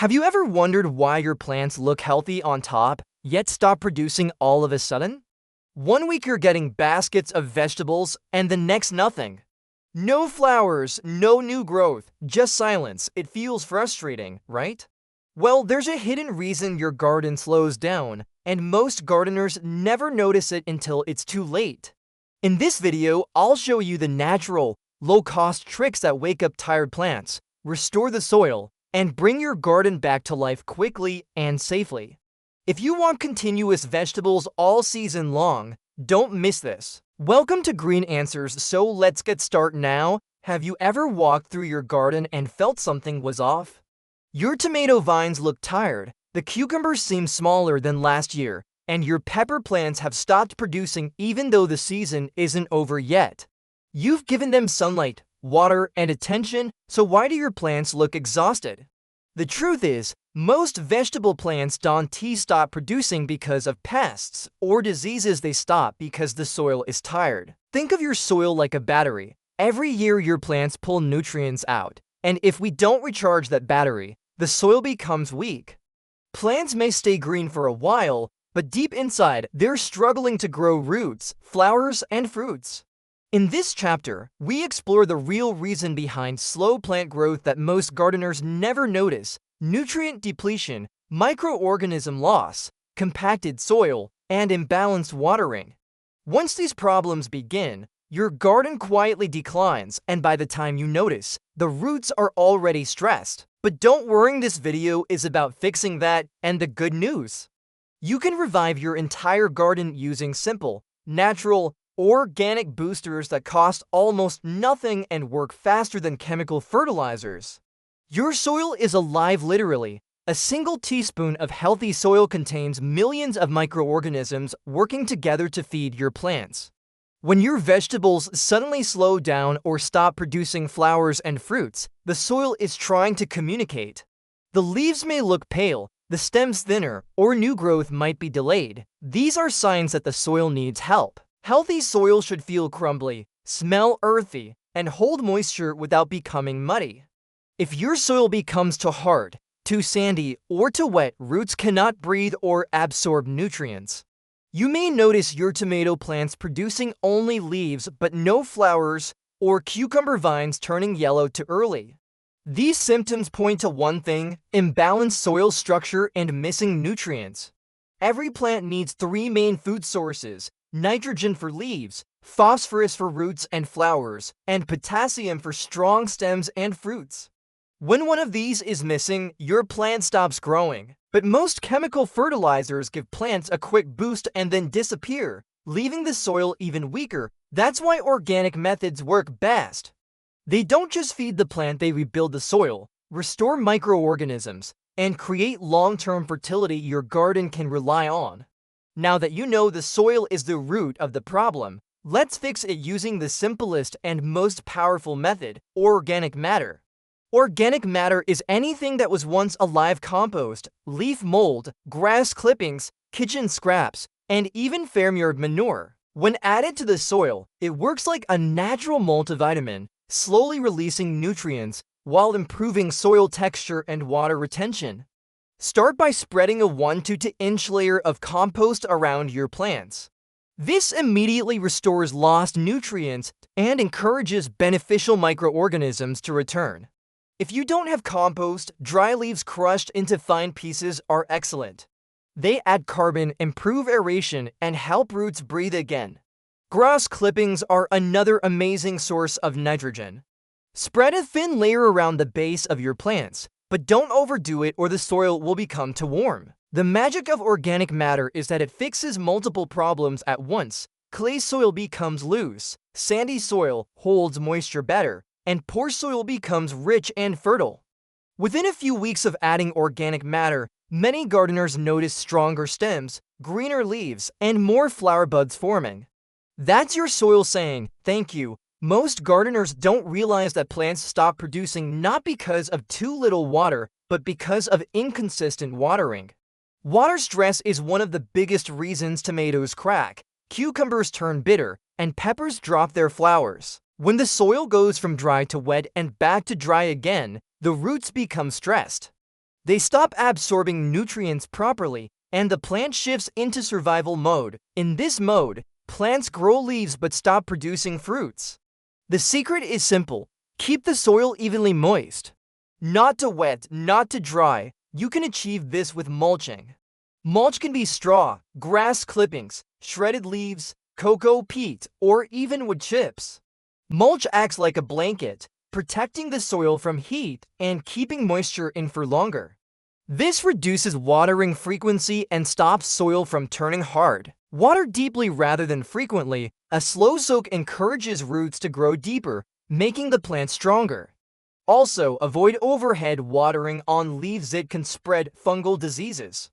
Have you ever wondered why your plants look healthy on top, yet stop producing all of a sudden? One week you're getting baskets of vegetables, and the next nothing. No flowers, no new growth, just silence. It feels frustrating, right? Well, there's a hidden reason your garden slows down, and most gardeners never notice it until it's too late. In this video, I'll show you the natural, low-cost tricks that wake up tired plants, restore the soil, and bring your garden back to life quickly and safely. If you want continuous vegetables all season long, don't miss this. Welcome to Green Answers, so let's get started now. Have you ever walked through your garden and felt something was off? Your tomato vines look tired, the cucumbers seem smaller than last year, and your pepper plants have stopped producing even though the season isn't over yet. You've given them sunlight, water, and attention, so why do your plants look exhausted? The truth is, most vegetable plants don't stop producing because of pests or diseases. They stop because the soil is tired. Think of your soil like a battery. Every year your plants pull nutrients out, and if we don't recharge that battery, the soil becomes weak. Plants may stay green for a while, but deep inside, they're struggling to grow roots, flowers, and fruits. In this chapter, we explore the real reason behind slow plant growth that most gardeners never notice: nutrient depletion, microorganism loss, compacted soil, and imbalanced watering. Once these problems begin, your garden quietly declines, and by the time you notice, the roots are already stressed. But don't worry, this video is about fixing that, and the good news: you can revive your entire garden using simple, natural, organic boosters that cost almost nothing and work faster than chemical fertilizers. Your soil is alive literally. A single teaspoon of healthy soil contains millions of microorganisms working together to feed your plants. When your vegetables suddenly slow down or stop producing flowers and fruits, the soil is trying to communicate. The leaves may look pale, the stems thinner, or new growth might be delayed. These are signs that the soil needs help. Healthy soil should feel crumbly, smell earthy, and hold moisture without becoming muddy. If your soil becomes too hard, too sandy, or too wet, roots cannot breathe or absorb nutrients. You may notice your tomato plants producing only leaves but no flowers, or cucumber vines turning yellow too early. These symptoms point to one thing: imbalanced soil structure and missing nutrients. Every plant needs three main food sources: nitrogen for leaves, phosphorus for roots and flowers, and potassium for strong stems and fruits. When one of these is missing, your plant stops growing. But most chemical fertilizers give plants a quick boost and then disappear, leaving the soil even weaker. That's why organic methods work best. They don't just feed the plant, they rebuild the soil, restore microorganisms, and create long-term fertility your garden can rely on. Now that you know the soil is the root of the problem, let's fix it using the simplest and most powerful method: organic matter. Organic matter is anything that was once alive: compost, leaf mold, grass clippings, kitchen scraps, and even farmyard manure. When added to the soil, it works like a natural multivitamin, slowly releasing nutrients while improving soil texture and water retention. Start by spreading a 1 to 2 inch layer of compost around your plants. This immediately restores lost nutrients and encourages beneficial microorganisms to return. If you don't have compost, dry leaves crushed into fine pieces are excellent. They add carbon, improve aeration, and help roots breathe again. Grass clippings are another amazing source of nitrogen. Spread a thin layer around the base of your plants, but don't overdo it or the soil will become too warm. The magic of organic matter is that it fixes multiple problems at once. Clay soil becomes loose, sandy soil holds moisture better, and poor soil becomes rich and fertile. Within a few weeks of adding organic matter, many gardeners notice stronger stems, greener leaves, and more flower buds forming. That's your soil saying, "Thank you." Most gardeners don't realize that plants stop producing not because of too little water, but because of inconsistent watering. Water stress is one of the biggest reasons tomatoes crack, cucumbers turn bitter, and peppers drop their flowers. When the soil goes from dry to wet and back to dry again, the roots become stressed. They stop absorbing nutrients properly, and the plant shifts into survival mode. In this mode, plants grow leaves but stop producing fruits. The secret is simple. Keep the soil evenly moist. Not too wet, not too dry. You can achieve this with mulching. Mulch can be straw, grass clippings, shredded leaves, cocoa peat, or even wood chips. Mulch acts like a blanket, protecting the soil from heat and keeping moisture in for longer. This reduces watering frequency and stops soil from turning hard. Water deeply rather than frequently. A slow soak encourages roots to grow deeper, making the plant stronger. Also, avoid overhead watering on leaves that can spread fungal diseases.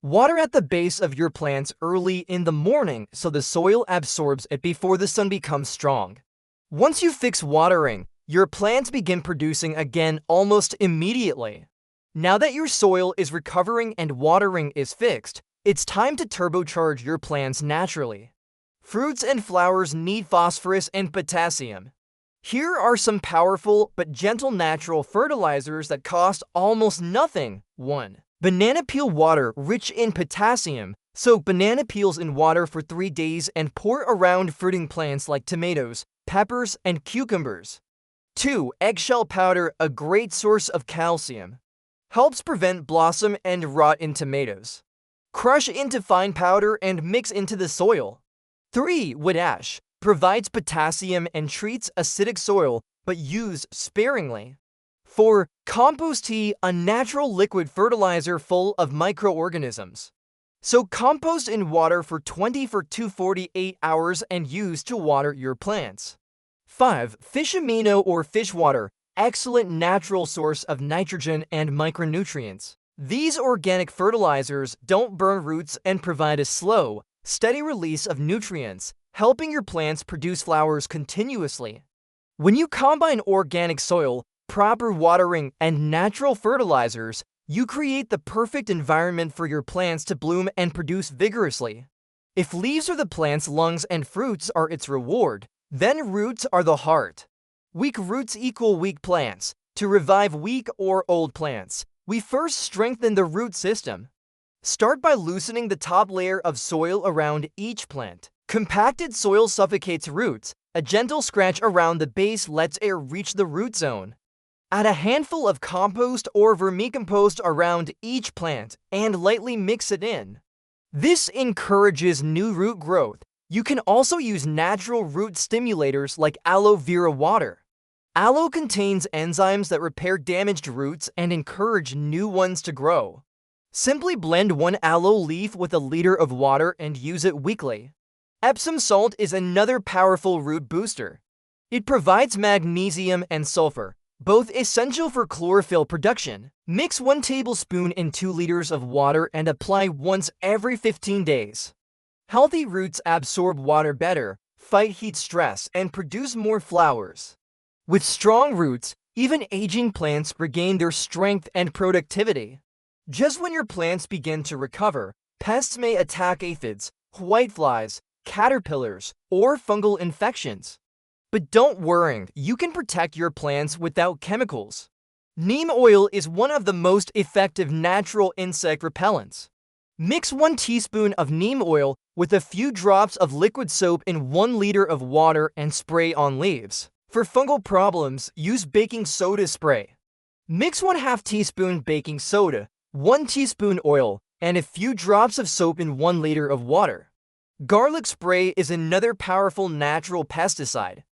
Water at the base of your plants early in the morning so the soil absorbs it before the sun becomes strong. Once you fix watering, your plants begin producing again almost immediately. Now that your soil is recovering and watering is fixed, it's time to turbocharge your plants naturally. Fruits and flowers need phosphorus and potassium. Here are some powerful but gentle natural fertilizers that cost almost nothing. 1. Banana peel water rich in potassium. Soak banana peels in water for 3 days and pour around fruiting plants like tomatoes, peppers, and cucumbers. 2. Eggshell powder, a great source of calcium. Helps prevent blossom and rot in tomatoes. Crush into fine powder and mix into the soil. 3. Wood ash. Provides potassium and treats acidic soil, but use sparingly. 4. Compost tea, a natural liquid fertilizer full of microorganisms. Soak compost in water for 24 to 48 hours and use to water your plants. 5. Fish amino or fish water, excellent natural source of nitrogen and micronutrients. These organic fertilizers don't burn roots and provide a slow, steady release of nutrients, helping your plants produce flowers continuously. When you combine organic soil, proper watering, and natural fertilizers, you create the perfect environment for your plants to bloom and produce vigorously. If leaves are the plant's lungs and fruits are its reward, then roots are the heart. Weak roots equal weak plants. To revive weak or old plants, we first strengthen the root system. Start by loosening the top layer of soil around each plant. Compacted soil suffocates roots. A gentle scratch around the base lets air reach the root zone. Add a handful of compost or vermicompost around each plant and lightly mix it in. This encourages new root growth. You can also use natural root stimulators like aloe vera water. Aloe contains enzymes that repair damaged roots and encourage new ones to grow. Simply blend 1 aloe leaf with a liter of water and use it weekly. Epsom salt is another powerful root booster. It provides magnesium and sulfur, both essential for chlorophyll production. Mix 1 tablespoon in 2 liters of water and apply once every 15 days. Healthy roots absorb water better, fight heat stress, and produce more flowers. With strong roots, even aging plants regain their strength and productivity. Just when your plants begin to recover, pests may attack aphids, whiteflies, caterpillars, or fungal infections. But don't worry, you can protect your plants without chemicals. Neem oil is one of the most effective natural insect repellents. Mix 1 teaspoon of neem oil with a few drops of liquid soap in 1 liter of water and spray on leaves. For fungal problems, use baking soda spray. Mix 1/2 teaspoon baking soda, 1 teaspoon oil, and a few drops of soap in 1 liter of water. Garlic spray is another powerful natural pesticide.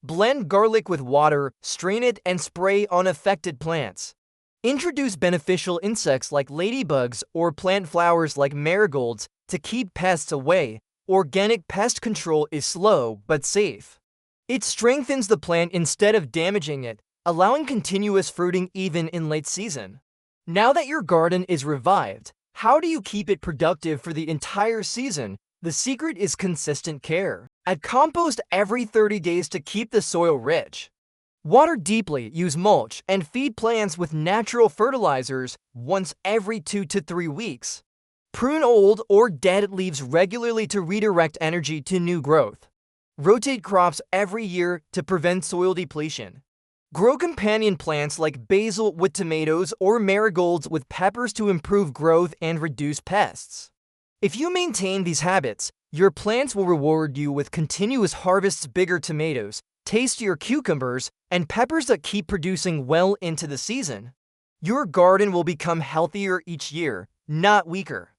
Blend garlic with water, strain it, and spray on affected plants. Introduce beneficial insects like ladybugs or plant flowers like marigolds to keep pests away. Organic pest control is slow but safe. It strengthens the plant instead of damaging it, allowing continuous fruiting even in late season. Now that your garden is revived, how do you keep it productive for the entire season? The secret is consistent care. Add compost every 30 days to keep the soil rich. Water deeply, use mulch, and feed plants with natural fertilizers once every 2 to 3 weeks. Prune old or dead leaves regularly to redirect energy to new growth. Rotate crops every year to prevent soil depletion. Grow companion plants like basil with tomatoes or marigolds with peppers to improve growth and reduce pests. If you maintain these habits, your plants will reward you with continuous harvests, bigger tomatoes, tastier cucumbers, and peppers that keep producing well into the season. Your garden will become healthier each year, not weaker.